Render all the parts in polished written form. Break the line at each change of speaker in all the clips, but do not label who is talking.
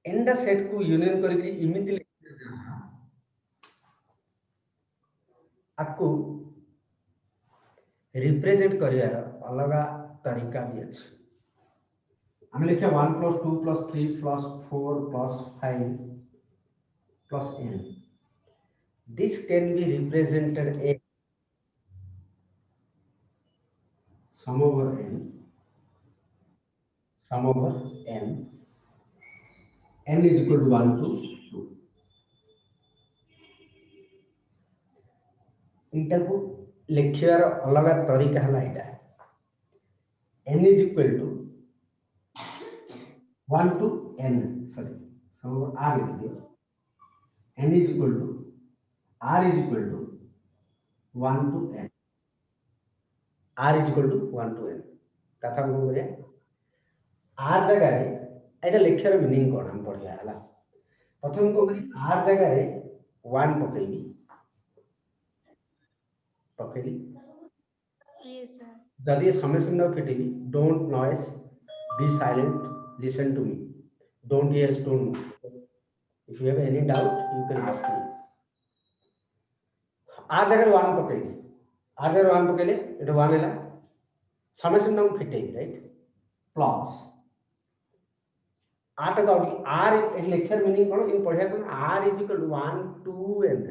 Enda set को union करके इमिति आपको रिप्रेजेंट करियार अलग तरीका भी अच्छे आम लिखा 1 + 2 + 3 + 4 + 5 + n this can be represented as sum over n n is equal to 1 to 2 इटा को लिखार अलग तरीका है इटा n is equal to 1 to n sorry sum over r लिख दियो n is equal to r is equal to 1 to n r is equal to 1 to n कथा को करिया r जगह रे एटा लिखार मीनिंग कोन हम पढ़िया हला प्रथम को करी r जगह रे 1 पकेबी पकेली
Yes, sir.
जदि समेशन न फिटेबी don't noise be silent listen to me don't yes don't if you have any doubt you can ask me r जगह 1 पकेली r जगह 1 पकेले एटा 1 हैला समेशन न फिटेबी राइट प्लस r का r ए लेक्चर मीनिंग कोन इन पढ़िया कोन r is equal to 1 to n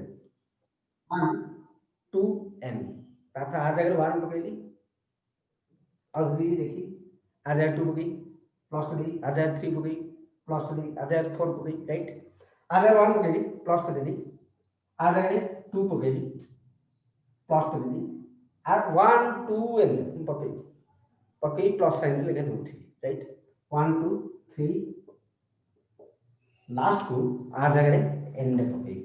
1 to n तथा r जगह 1 पकेली और दी देखी आ जाए 2 पकई प्लस कर दी आ जाए 3 पकई प्लस कर दी आ जाए 4 पकई राइट आ जाए 1 पकई प्लस कर दी आ जाए 2 पकई प्लस कर दी आ 1 2 n पकई पकई प्लस साइन लेके दूथी राइट 1 2 3 लास्ट को आ जाए n ने पकई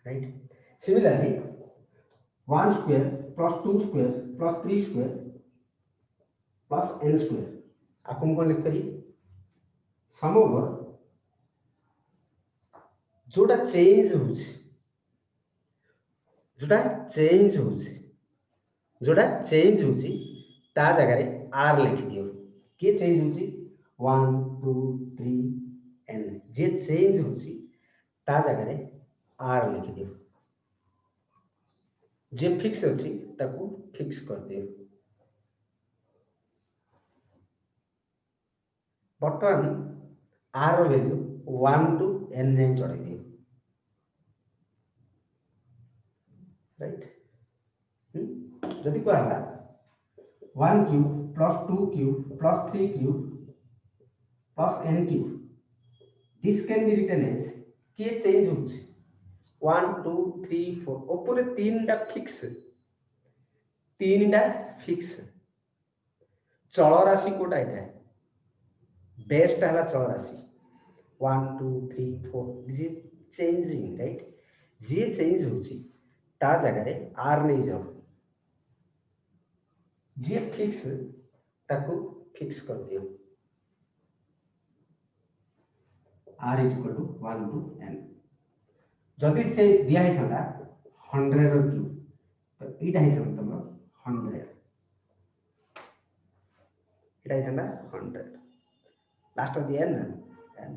right similarly 1 square plus 2 square plus 3 square plus n square आपको कौन लिख करिए सम ओवर जोटा चेंज होउछ जोटा चेंज होउछ ता जगह रे r लिख दियो के चेंज होउछ 1 2 3 n जे चेंज होउछ ता जगह रे r लिख दियो जे फिक्स अछि ताकू फिक्स कर दियो बर्तमान r रो वैल्यू 1 to n जाय चढ़ाई दियो राइट जदि कहला 1 cube plus 2 cube plus 3 cube plus n cube this can be written as के चेंज होउछ 1 2 3 4 ऊपर तीनटा फिक्स चल राशि कोटा है बेस्ट है चल राशि 1 2 3 4 this is changing right J change होची ता जगह रे r नहीं जाओ जे फिक्स ताको फिक्स कर दियो r is equal to 1 to n जदि से दिया है थांदा 100 रो क्यूब तो एटा है थांदा 100 एटा है थांदा 100 लास्ट दिया ना n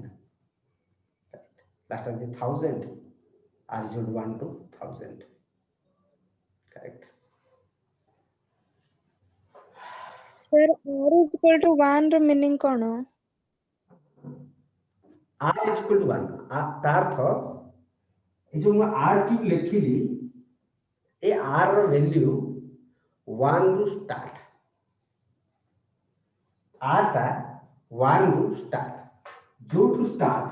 लास्ट दिया 1000 r is equal to 1 to 1000 correct
Sir, r is equal to 1 रो मीनिंग कोन
r is equal to 1 तार्थ ए जो मैं r क्यूब लिखिली ए r रो वैल्यू 1 रू स्टार्ट r ता 1 रू स्टार्ट जो टू स्टार्ट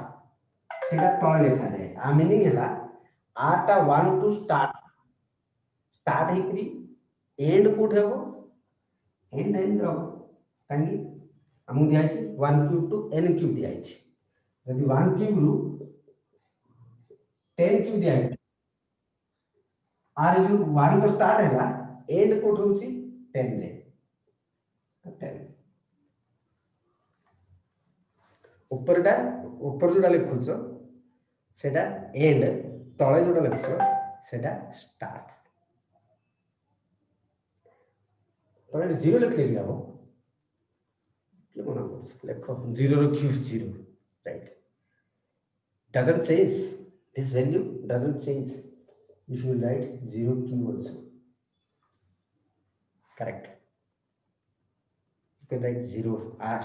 सेटा तळे लिखा जाए आ मीनिंग हैला r ता 1 टू स्टार्ट हेकरी एंड कोठ हेबो एंड रो कानी हमु दिया छै 1 क्यूब टू n क्यूब दिया छै यदि 1 क्यूब रू 10 क्यूब दिया है r जो 1 तो स्टार्ट हैला एंड कोठ होची 10 रे 10 ऊपर जोड़ा लिखुछ सेटा एंड तळे जोड़ा लिखुछ सेटा स्टार्ट तळे 0 लिखले भी हबो के मन देखो 0 रो cube 0, right? Doesn't change. This value doesn't change if you write 0 q also. Correct. You can write 0 as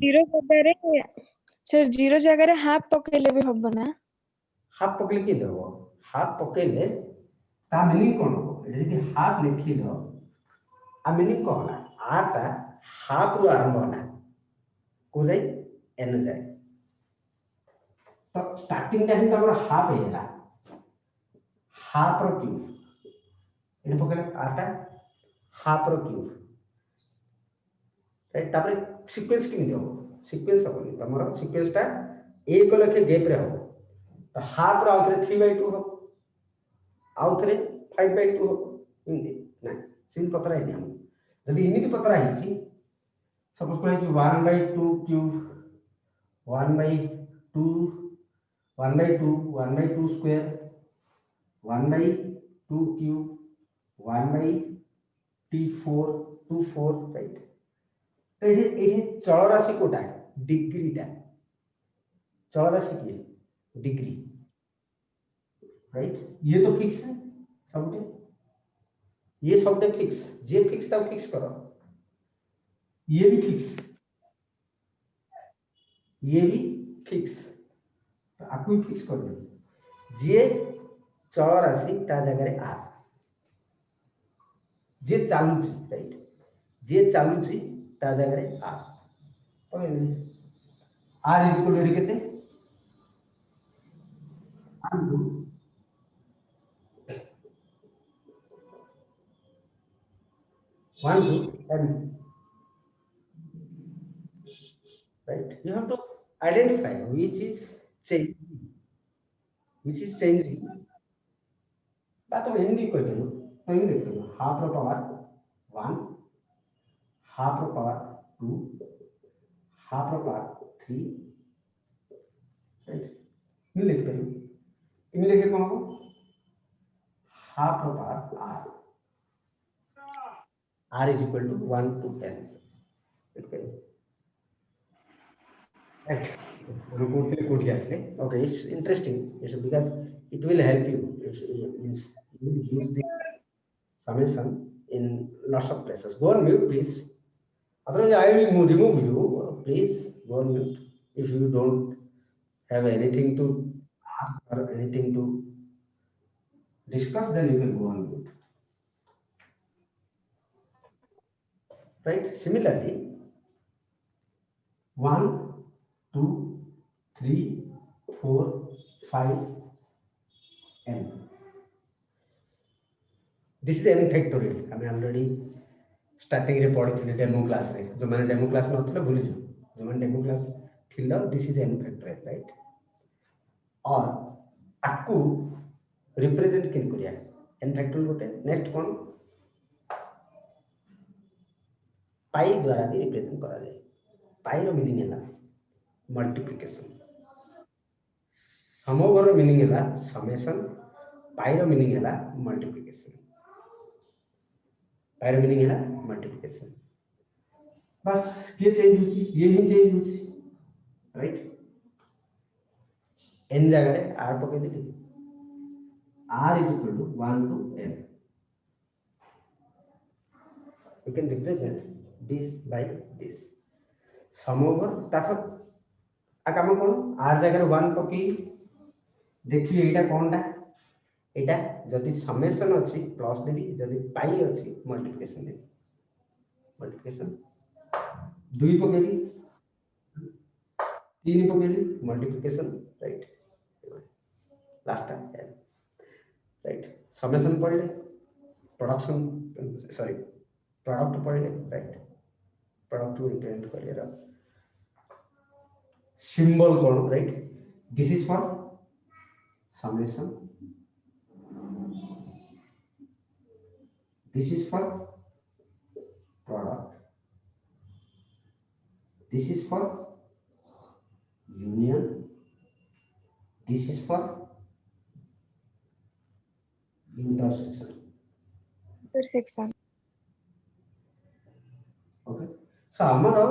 zero जगह रे सर जीरो जगह रे हाफ पकेले भी हबो ना
हाफ पकले कि देबो हाफ पकेले ता मीनिंग कोन हो यदि हाफ लिखिलो आ मीनिंग कोन आटा हाफ रो आरंभ होला को जाई एन जाए तो स्टार्टिंग टा ही तमरो हाफ हेला हाफ रो क्यूब एने पकेले आटा हाफ रो क्यूब राइट तापर सीक्वेंस किमि हो सीक्वेंस होनी तमरो सीक्वेंस टा एक लखे गैप रे हो तो हाफ रो आउथरे 3/2 हो आउथरे 5/2 हो इनदे ना सिन पतरा है हम यदि इमिति पतरा है सपोज को है 1/2 cube 1/2 1/2 1/2 square 1/2 cube 1/t4 2/4 right तो ये चल राशि कोटा डिग्री टा चल राशि की डिग्री राइट ये तो फिक्स है सबटे ये सबटे फिक्स जे फिक्स था फिक्स करो ये भी फिक्स ये भी फिक्स तो आपको भी फिक्स कर दो जे चल राशि ता जगह रे आर जे चालू छी राइट जे चालू छी ता जगह रे R okay R is equal to केते one to n right you have to identify which is changing बात तो हिंदी कोई करो तो हिंदी देखो half rho power 1 half rho power 2 half rho power 3 right नहीं लिख करो इनमें लिखे कौन हो half rho power r is equal to 1 to 10 okay right okay it's interesting it's because it will help you means you will use the summation in lots of places go on mute please otherwise I will remove you please go on mute if you don't have anything to ask or anything to discuss then you can go on mute right similarly 1 2 3 4 5 n this is n factorial हमें already starting रे पढ़ी थी demo class रे जो माने demo class नथले भूली जो जो माने डेमो क्लास थिलो this is n factorial right और आकु रिप्रेजेंट किन करिया n factorial गोटे नेक्स्ट कोन पाई द्वारा भी रिप्रेजेंट करा जाए पाई रो मीनिंग हैला मल्टीप्लिकेशन समोवर मीनिंग हैला समेशन पाई रो मीनिंग हैला मल्टीप्लिकेशन पाई रो मीनिंग हैला मल्टीप्लिकेशन बस ये चेंज होची ये ही चेंज होची राइट n जगह रे r पके देली r is equal to 1 to n you can represent this by this sum over ताको आकाम कोन r जगह रे 1 पकी देखिए एटा कोनटा एटा जति समेशन अछि प्लस देबी जति पाई अछि मल्टीप्लिकेशन देबी मल्टीप्लिकेशन 2 पकेली 3 पकेली multiplication right last time right summation पढ़ले प्रोडक्शन सॉरी प्रोडक्ट पढ़ले राइट प्रोडक्ट को रिप्रेजेंट करियर सिंबल कोन right this is for summation this is for product this is for union this is for intersection okay so amaro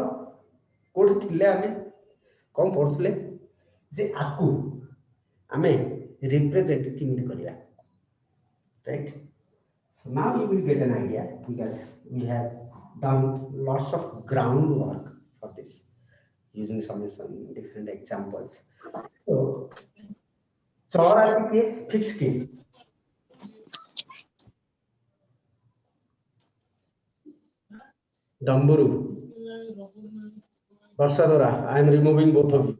code थिले आमे कौन पढ़ुले जे आकु आमे represent किमिति करिया, right? So now you will get an idea because we have done lots of groundwork for this using some different examples. So चौरासी के fix के डम्बरू Varsadora, I am removing both of you.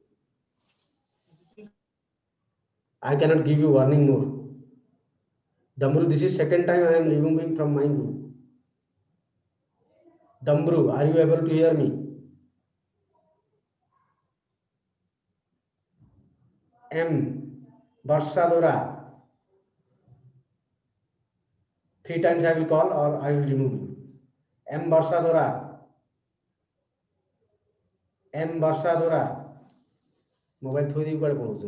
I cannot give you warning more. Dambru, this is second time I am removing from my group. Dambru, are you able to hear me? M. Varsadora. 3 times I will call or I will remove you. M. Varsadora. M. Varsadora. Mobile throw the card phones.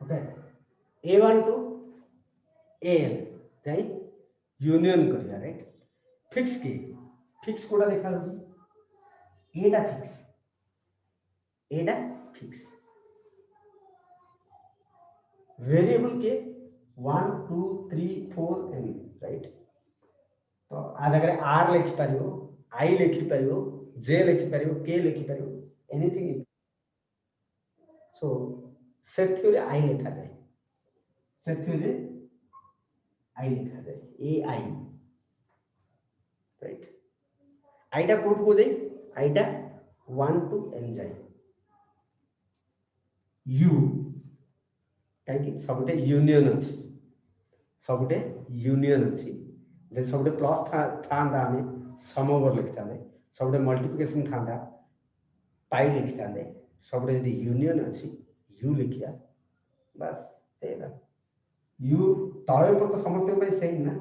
Okay. A1 to AL, right? Union करिया, right? Fix के fix कोड़ा देखा लो जी A दा fix variable के 1 2 3 4 n, right? तो आज अगर R लिखी पारियो I लिखी पारियो J लिखी पारियो K लिखी पारियो anything, so set theory I लिखा जाए, set theory I लिखा जाए AI, right? I टा कोट को जाए I टा 1 to n जाए U कहीं सबटे यूनियन अच्छी सबटे यूनियन अच्छी जब सबटे प्लस था हमें सम ओवर लिखता है सबटे मल्टीप्लिकेशन था पाई लिखता है सबटे यदि यूनियन अच्छी यू लिखिया बस तेरा यू तले पर तो समझते हो भाई सही ना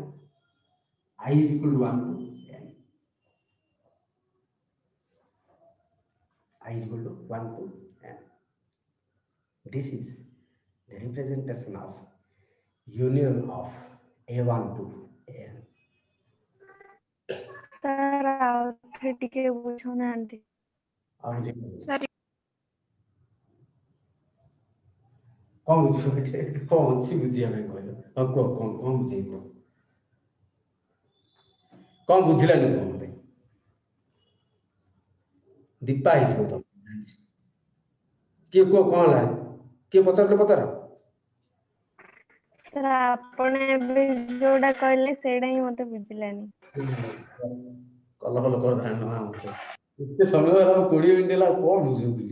I is equal to 1 to n, I is equal to 1 to n. This is the representation of union of A1 to AN.
Sir आउथरे टिके बुझो ना आंटी
सर कौन बुझे कौन सी बुझिया मैं कहलो अब कौन बुझे कौन बुझला नहीं कौन भाई दीपा ही थो तो के को कौन ला के पतर
सर आपने भी जोड़ा कहले सेडा ही मते बुझिलानी
कल हल कर धान ना मते इतने समय वाला 20 मिनिट ला कौन बुझुली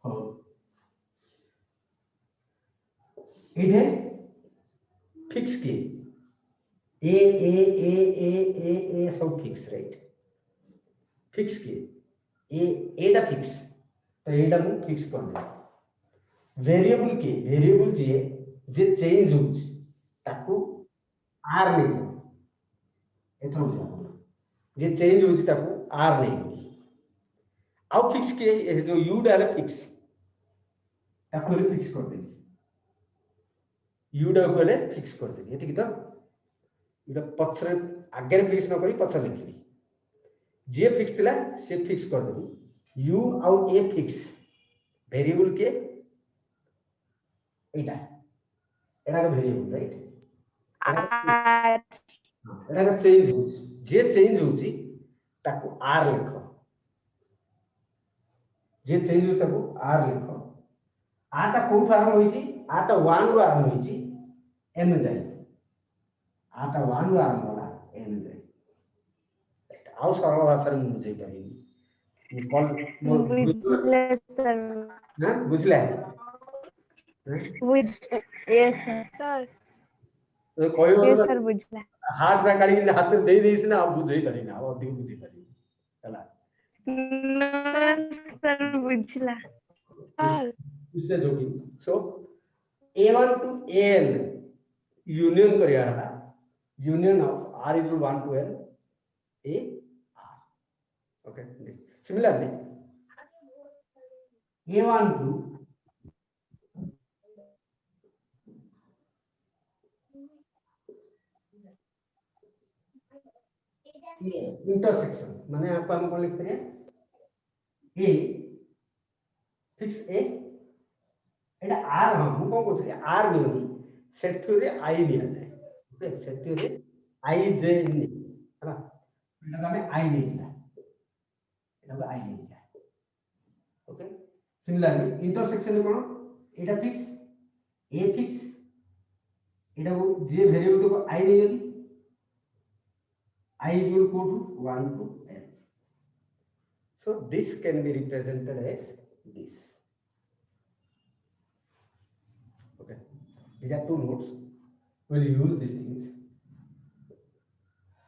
हां इधे फिक्स के ए सब फिक्स, राइट? फिक्स के ए दा फिक्स तो ए दा को फिक्स कर दे वेरिएबल जे चेंज होउछ ताकू आर नै जो एथरो बुझा जे चेंज होउछ ताकू आर नै होई आउ फिक्स के ए जो यू डाले फिक्स ताकू रे फिक्स कर दे यू डा को फिक्स कर दे एति की तो इटा पछरे आगे फिक्स न करी पछरे लिखी जे फिक्स थिला से फिक्स कर दे यू आउ ए फिक्स वेरिएबल के एटा का वेरिएबल, राइट? एटा का चेंज होउछ जे चेंज होउची ताकू आर लिखो जे चेंज होउछ ताकू आर लिखो आटा कोन फॉर्म होइची आटा 1 रो आरंभ होइची एन जाई आटा 1 रो आरंभ होला एन जाई आउ सरल भाषा रे बुझै पारिनी कॉल
बुझले सर
ना बुझले
बुझ यस सर
तो कोई
यस सर बुझला
हाथ ना काढी हाथ दे देइस ना अब बुझै पारिनी अब अधिक बुझै पारिनी चला
सर बुझला सर
इससे joking so A1 to AN union करिया रहा union of R is equal 1 to N A R, okay? Similarly A1 to intersection माने आपको हम कोन लिख परिया a fix a Etah are हम को कोथि आर नियोनी सेथुरे आई निया जाय ओके सेथुरे आई जे इन हला एटा हमें आई निया एटा को आई निया okay similarly intersection cone Etah fix a fix एटा को जे वेरिएबल को आई नियोनी I is equal to 1 to n. So this can be represented as this. Okay, these are two notes. We will use these things.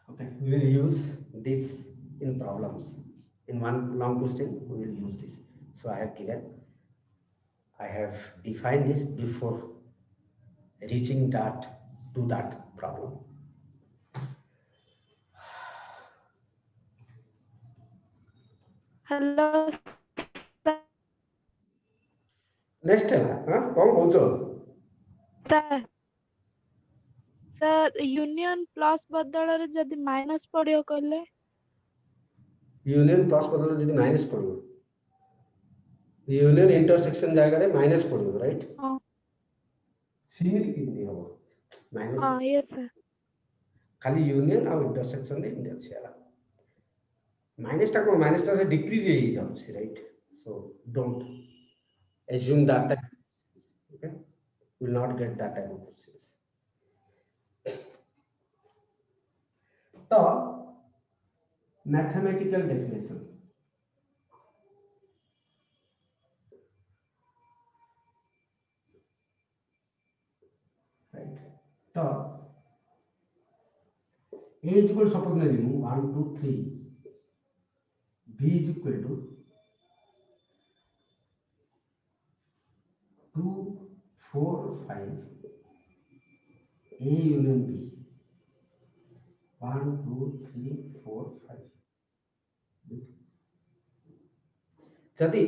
Okay, we will use this in problems. In one long question, we will use this. So I have given, I have defined this before reaching that to that problem.
Hello
Next है हाँ कौन बोलते हो
sir sir union plus बदल रे जदी minus पडियो कहले
union plus बदल जदि माइनस पड़ो यूनियन इंटरसेक्शन जागा रे माइनस पड़ो राइट
हां
सिमिल किंदी हो माइनस
हां यस सर
खाली यूनियन और इंटरसेक्शन रे इंदे छै ala माइनस टा को माइनस टा से डिक्रीज हे जाउ सी right so don't assume that type okay you will not get that type of questions तो mathematical definition right तो a is equal suppose ले लूं 1 2 3 b is equal to 2 4 5 a union b 1 2 3 4 5 जदि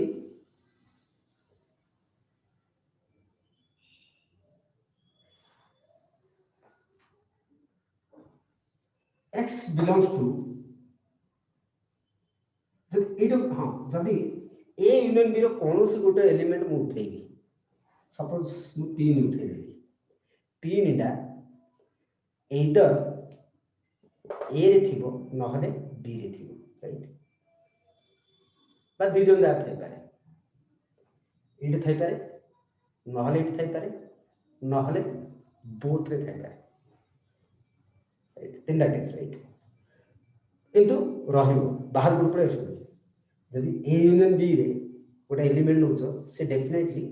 x belongs to हाँ जदि a union b रो कोनोसी गोटे element मु उठेबी सपोज मु 3 उठेबी 3 इटा either a रे थिबो नहले b रे थिबो राइट बा दुई जन जा थाई पारे इटे थाई पारे नहले इटे थाई पारे नहले बोथ रे थाई पारे राइट तीनटा केस राइट किंतु रहिबो बाहर ग्रुप रे आसो जदि a यूनियन b रे गोटे एलिमेंट नउछो से डेफिनेटली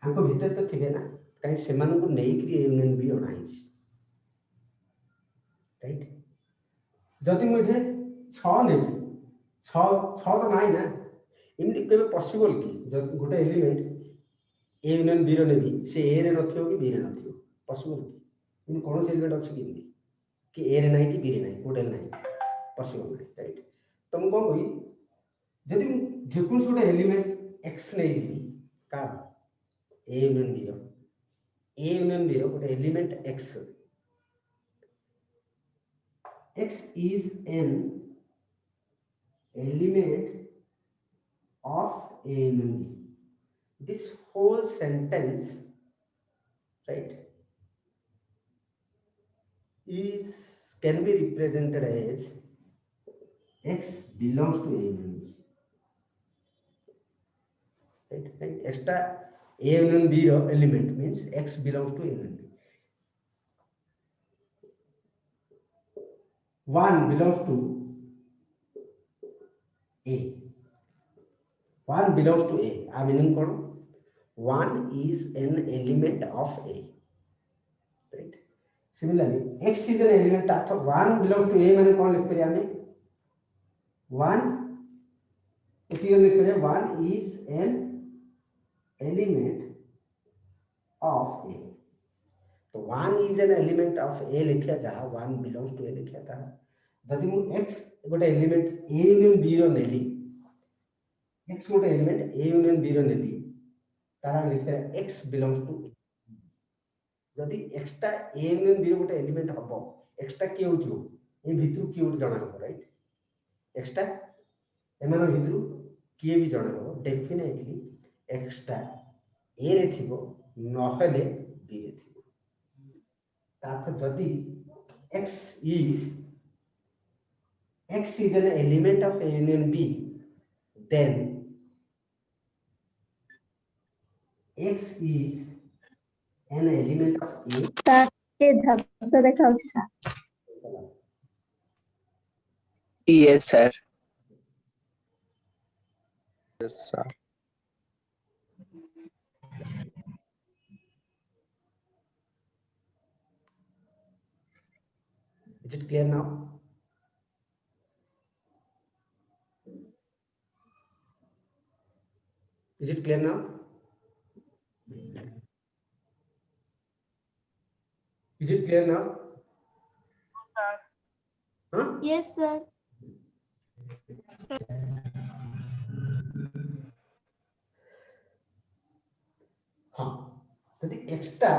हमको भीतर तो थिबे ना काई सेमान को नै कि a यूनियन b अनाई राइट जदि मुझे 6 नै 6 6 तो नाही ना इमति केबे पॉसिबल कि जब गोटे एलिमेंट a यूनियन b रो नेबी से a रे नथियो कि b रे नथियो पॉसिबल कि इन कोन से एलिमेंट अछि कि a रे नाही कि b रे नाही गोटे नाही पॉसिबल नाही राइट तो मु कोन कहि जदि जेकुन गोटे एलिमेंट x नै जी का a यूनियन b रो गोटे element x x is an element of a union b this whole sentence right is can be represented as x belongs to a union b right extra a union b ro element means x belongs to a union b 1 belongs to a 1 belongs to a meaning kon 1 is an element of a right similarly x is an element of 1 belongs to a माने kon लिख परिया हमें 1 इति लिख परिया 1 is an element of a तो 1 is an element of a लिखिया जा 1 belongs to a लिखिया था जदि मु x गोटे एलिमेंट a union b रो नेली x गोटे एलिमेंट a union b रो नेली तारा लिखिया x belongs to a जदि x टा a union b रो गोटे एलिमेंट हबो x टा के होजो ए भितरु किए गोटे जणा हबो राइट एक्स्ट्रा एमान भितरु किए भी जणा हबो डेफिनेटली एक्स्ट्रा ए रे थिबो नहले बी रे थिबो ताथ जदी x is an element of A union B then x is an element of A
ताके धक्का देखाउछि sir
Yes, sir.
Yes, sir.
Is it clear now? Is it clear now? Is it clear now? Huh?
Yes sir
हाँ जदि extra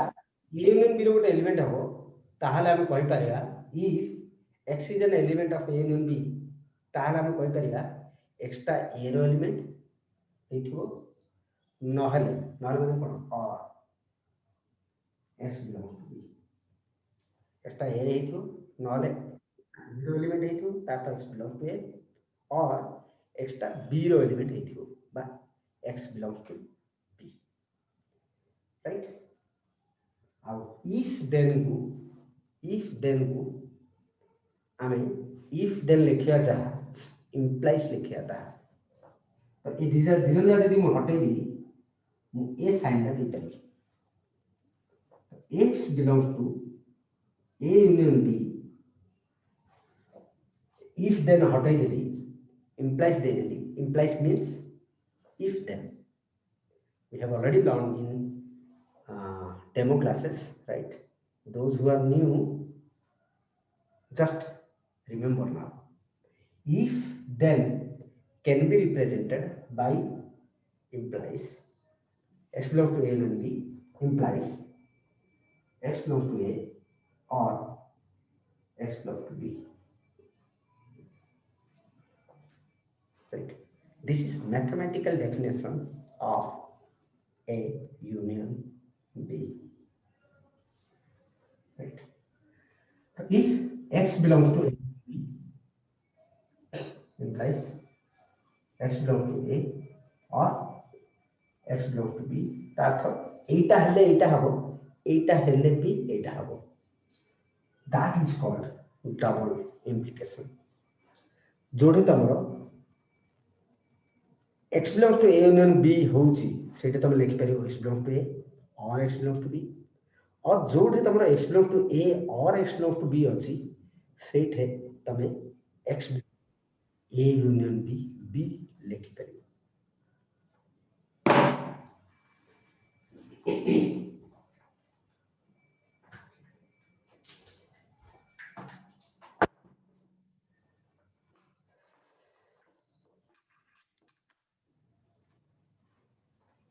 union B गोटे element हम ताहले हम कहि परिया if x is an element of A union B ताहले हम कहि परिया एक्स्ट्रा ए रो एलिमेंट हेथिबो नहले नहले माने कोन और x belongs to B extra ए हेथिबो नहले जीरो एलिमेंट हेथिबो तातो x बिलोंग्स टू ए और एक्स्ट्रा बी रो एलिमेंट हेथिबो बा x belongs to right now if then go आमे if then लिखिया जा implies लिखिया था तो ये धीरे यदि मु हटे दी मु ए साइन दा दे पारी x belongs to a union b if then हटे देली implies they Delhi implies means if then we have already learned in demo classes, right? Those who are new, just remember now. If then can be represented by implies x belongs to A and B implies x belongs to A or x belongs to B. Right? This is mathematical definition of A union B. Right. So if x belongs to A, implies x belongs to A or x belongs to B. ताथ एटा हले एटा हबो एटा हले B एटा हबो. That is called double implication. जोड़े तमरो x belongs to A union B होउची सेटा तम लिखि परियो x belongs to A or x belongs to B. और जोड़े तमरा x belongs to A और x belongs to B अछि सेठे तमे x A union B लिखि परियो.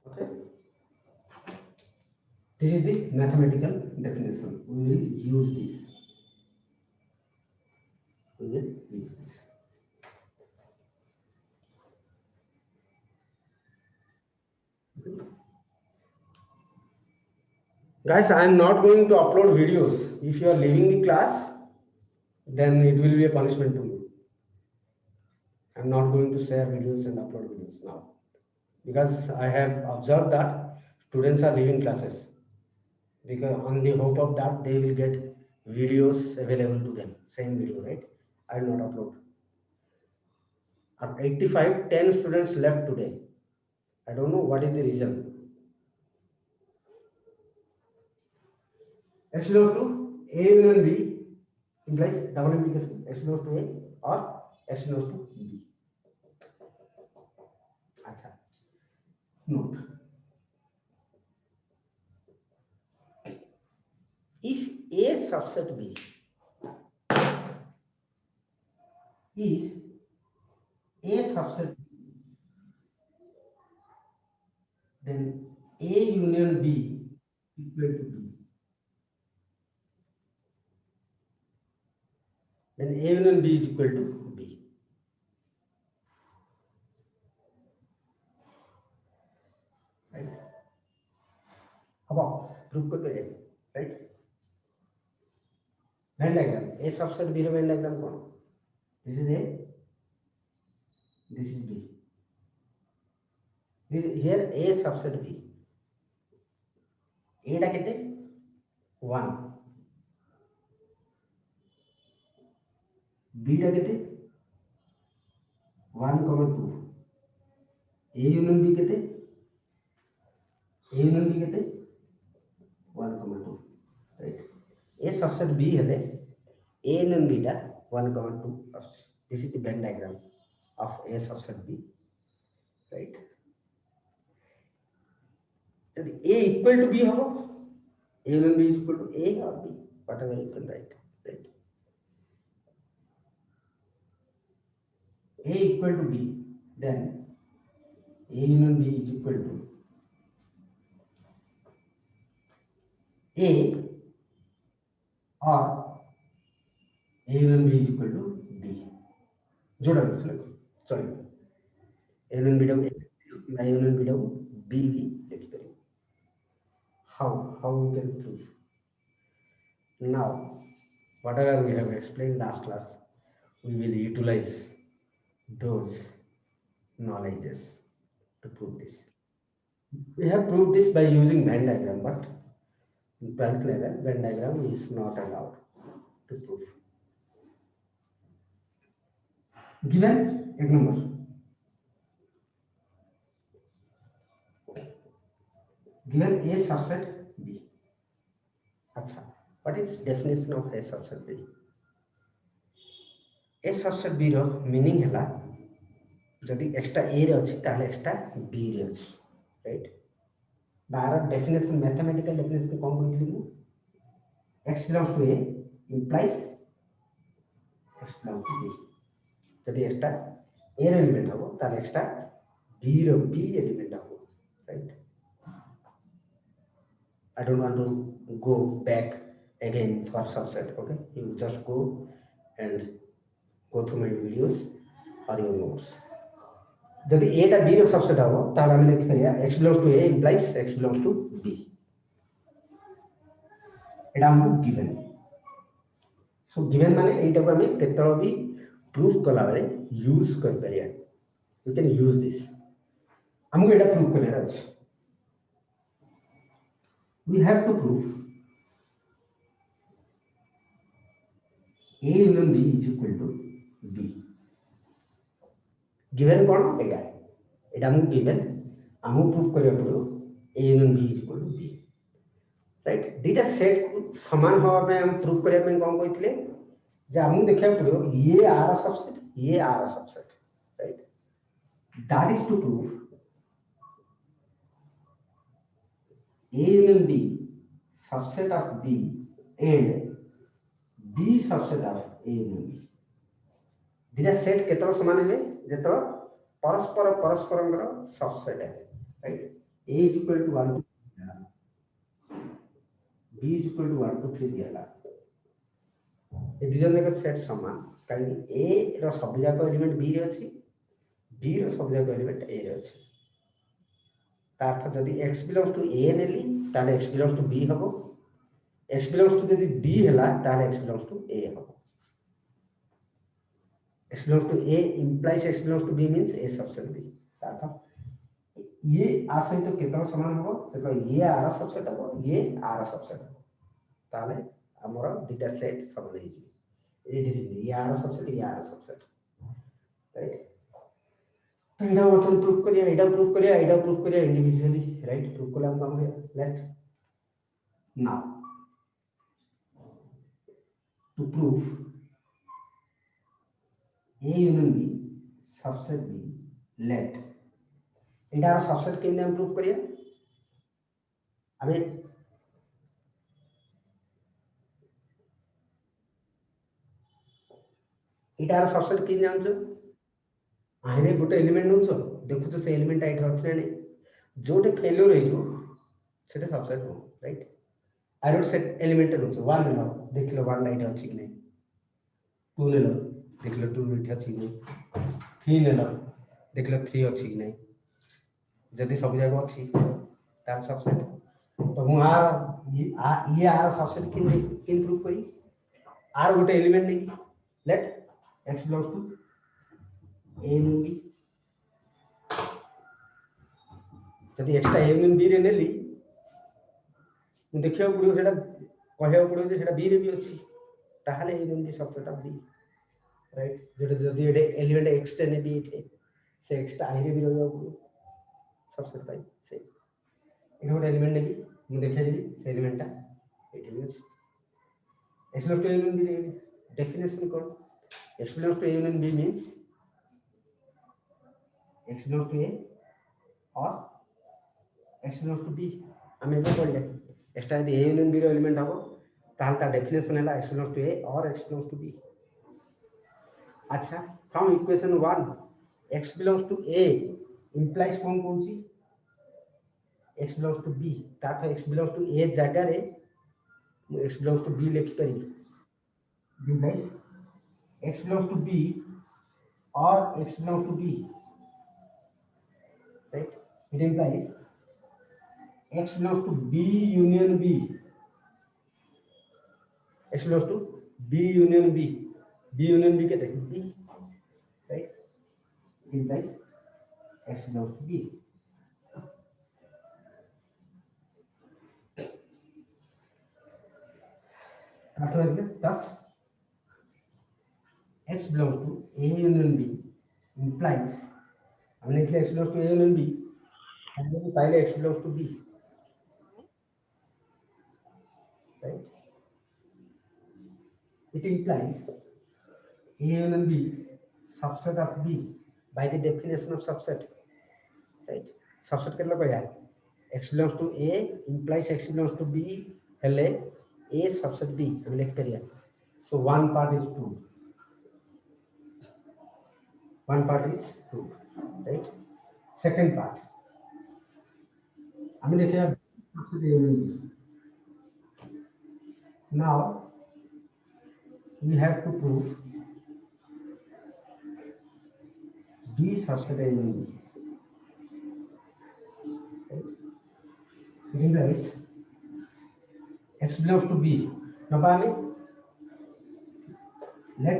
Okay. This is the mathematical definition. We will use this. We will use this. Guys, I am not going to upload videos. If you are leaving the class, then it will be a punishment to you. I am not going to share videos and upload videos now. Because I have observed that students are leaving classes. Because on the hope of that, they will get videos available to them. Same video, right? I will not upload. 85, 10 students left today. I don't know what is the reason. X belongs to A union B implies double implication. X belongs to A or X belongs to B. अच्छा. Note. If A subset B, if A subset B, then A union B equal to B. then A union B is equal to B. Right? अब proof करते हैं, right? Venn diagram. A subset B Venn diagram कौन? This is A. This is B. This here A subset B. A टा कितने? 1. B टा कितने? 1,2. A union B कितने? A union B कितने? 1,2. Right? A subset B है A union B टा 1,2. This is the Venn diagram of A subset B. Right? So the A equal to B होगा. A union B is equal to A or B, whatever you can write. Right? A equal to B, then A union B is equal to A or A union B is equal to B. जोड़ा sorry. A union B double A union B double B लिख करें. How we can prove? Now, whatever we have explained last class, we will utilize those knowledges to prove this. We have proved this by using Venn diagram, but in 12th level, Venn diagram is not allowed to prove. Given एक number. Given A subset B. अच्छा, what is definition of A subset B? A subset B row meaning है ला जदि extra A रे अच्छी ताले extra B रे अच्छी, right? बारह definition mathematical definition कौन कोई थी वो? X belongs to A implies X belongs to B. जदि extra A रे element हो ताले extra B रो B element हो, right? I don't want to go back again for subset. Okay, you just go and go through my videos or your notes. जब A टा B रो subset हो, तब हमें लिख करिया X belongs to A implies X belongs to B. इटा हमको given. So given माने इटा को हमें कितना भी proof कला वाले use कर करिया. We can use this. हमको इटा proof कर लेना है. We have to prove A union B is equal to B. Given कौन होगा? इटा हमको given, हमको prove करिया पड़ो A union B is equal to B. Right? Data set समान होगा में हम prove करिया में कौन कोई थले? जब हमको देखिया पड़ो ये R subset, ये R subset. Right? That is to prove A union B subset of B and B subset of A union B. Data set कितना समान है? जितना परस्परंगर subset है, right? A is equal to 1 to 3, B is equal to 1 to 3 दिया ला. ये दिजन का set समान, कहीं A रो सब जाको element B रे अच्छी, B रो सब जाको element A रे अच्छी. तार्थ जदि X belongs to A नेली, ताले X belongs to B हबो. X belongs to जदि B हैला, ताले X belongs to A हबो. X belongs to A implies X belongs to B means A subset B. तार्थ ये आशय तो कितना समान हबो? तो ये R subset हबो, ये R subset हबो. ताले हमारा डेटा सेट समान है जी. ये R subset, ये R subset. Right? तो इडा वर्तन प्रूफ करिया इंडिविजुअली, राइट? प्रूफ को हम काम करिया. Let now to prove A union B subset B, let इडा subset के हम प्रूफ करिया. हमें इडा subset के नाम जो आइने गोटे एलिमेंट नउछ देखु तो से एलिमेंट आइट होछ ने जोटे फेल्योर हे जो सेटा सबसेट हो, right? I don't set element नउछ 1 न देख लो 1 लाइट होछ कि नै. 2 ले लो देख लो 2 एठी अछि नै 3 ले लो देख लो 3 अछि कि नै जदि सब जगह अछि तार सबसेट तो मु ये आर सबसेट किन प्रूफ करी आर गोटे एलिमेंट नहीं late x belongs to a and b जदि x टा a and b रे नेली मु देखियो पड़ियो सेटा कहयो पड़ियो जे सेटा b रे भी अछि ताहाले a and b subset of b right जदि एडे एलिमेंट x टे ने b थे से x टा i रे भी रहयो पड़ियो सबसेट पाई से एटा गोटे एलिमेंट नेली मु देखै देली से एलिमेंट टा एठी भी अछि x belongs to a and b रे definition cone x belongs to a and b means x belongs to a or x belongs to b हमें भी पढ़ले x टा यदि a and b रो एलिमेंट हबो ताल ता डेफिनेशन हैला x belongs to a or x belongs to b अच्छा from equation 1 x belongs to a implies कोन कोनची x belongs to b तातो x belongs to a जगह रे x belongs to b लिखि परिबी implies x belongs to b or x belongs to b right it implies x belongs to b union b x belongs to b union b के देखिए b right it implies x belongs to b thus x belongs to a union b implies हमने लिखा x belongs to a union b हमने पहले x belongs to b right it implies a union b subset of b by the definition of subset right subset केतला कहया x belongs to a implies x belongs to b हेले a subset b हम लिख परिया so one part is true right second part हमें देखिए subset a union b now we have to prove b subset a union b it implies x belongs to b नबा में let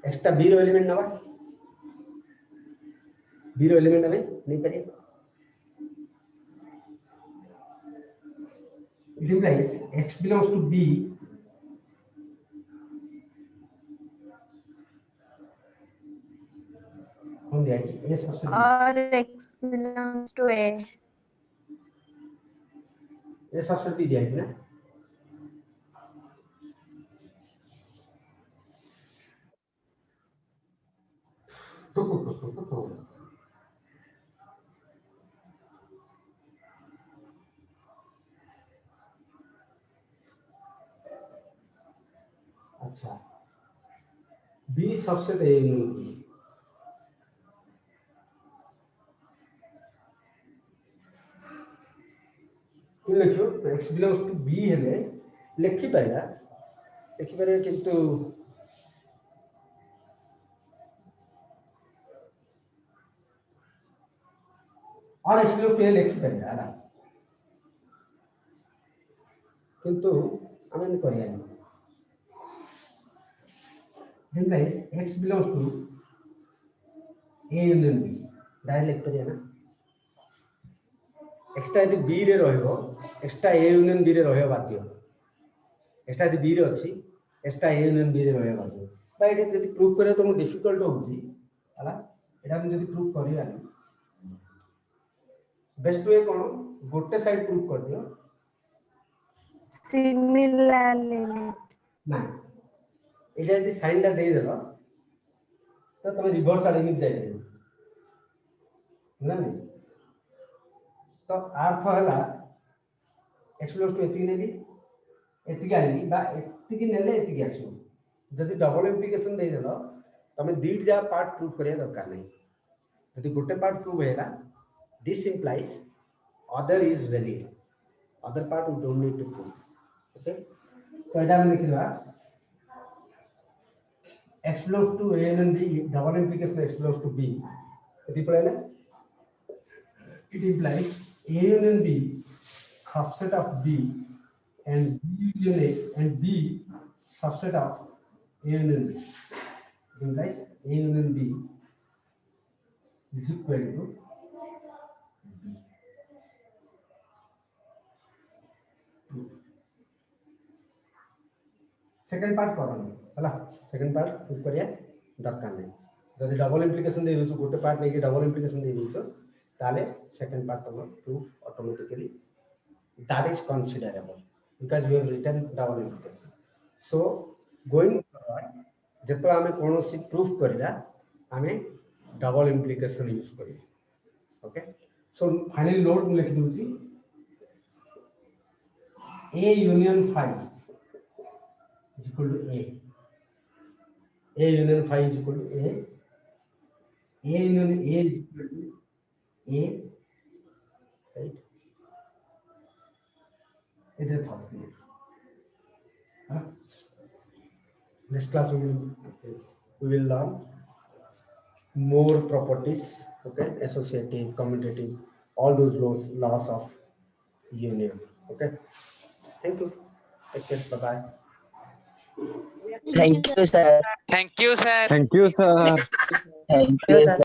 x टा b रो element नबा b रो element हमें नहीं करिए it implies x belongs to b कौन दिया है a सबसे
और x belongs to a
ये सबसे भी दिया है ना अच्छा b सबसे a union b लिखियो x belongs to b हेले लिखि पारे किंतु और x belongs to a लिखि पारे आला किंतु हमें करिया implies x belongs to a union b direct लिख परिया ना x टा यदि b रे रहइबो x टा a union b रे रहइबो बाध्य x टा यदि b रे अछि x टा a union b रे रहइबो बाध्य बाय एटा जदि प्रूफ करे तो डिफिकल्ट होउची हला एटा हम जदि प्रूफ करिया बेस्ट वे कोन गोटे साइड प्रूफ कर दियो
similarly
ना एटा यदि साइन टा दे देलो तो तुम रिवर्स आडे में जाय ना नहीं तो अर्थ हला x belongs to एति नेली एति आनी बा एति नेले एति आसो जदि डबल इंप्लिकेशन दे देलो तमे दीड जा पार्ट प्रूफ करिया दरकार नहीं जदि गोटे पार्ट प्रूफ हेला this implies other is valid other part we don't need to prove okay तो एटा हम लिखिबा x belongs to A and B, double implication x belongs to B. It implies A union B subset of B and B union A and B subset of A union B. It implies A union B is equal to B. Second part करन हला second part करिया दरकार नहीं जदि double implication दे दिसु गोटे part नहीं कि डबल इंप्लिकेशन दे दिसु ताले सेकंड पार्ट तम proof automatically that is considerable because we have written double implication so going forward जेतो हमें कोनोसी प्रूफ करिया हमें डबल इंप्लिकेशन यूज करिया ओके सो फाइनल नोट लिख दूची A union phi is equal to A. A union phi is equal to A. A union A is equal to A. Right? It is thought clear. Next class we will learn more properties. Okay, associative, commutative, all those laws of union. Okay. Thank you. Take care. Bye bye.
Thank you, sir.
Thank you, sir.
Thank you, sir.
Thank you, sir.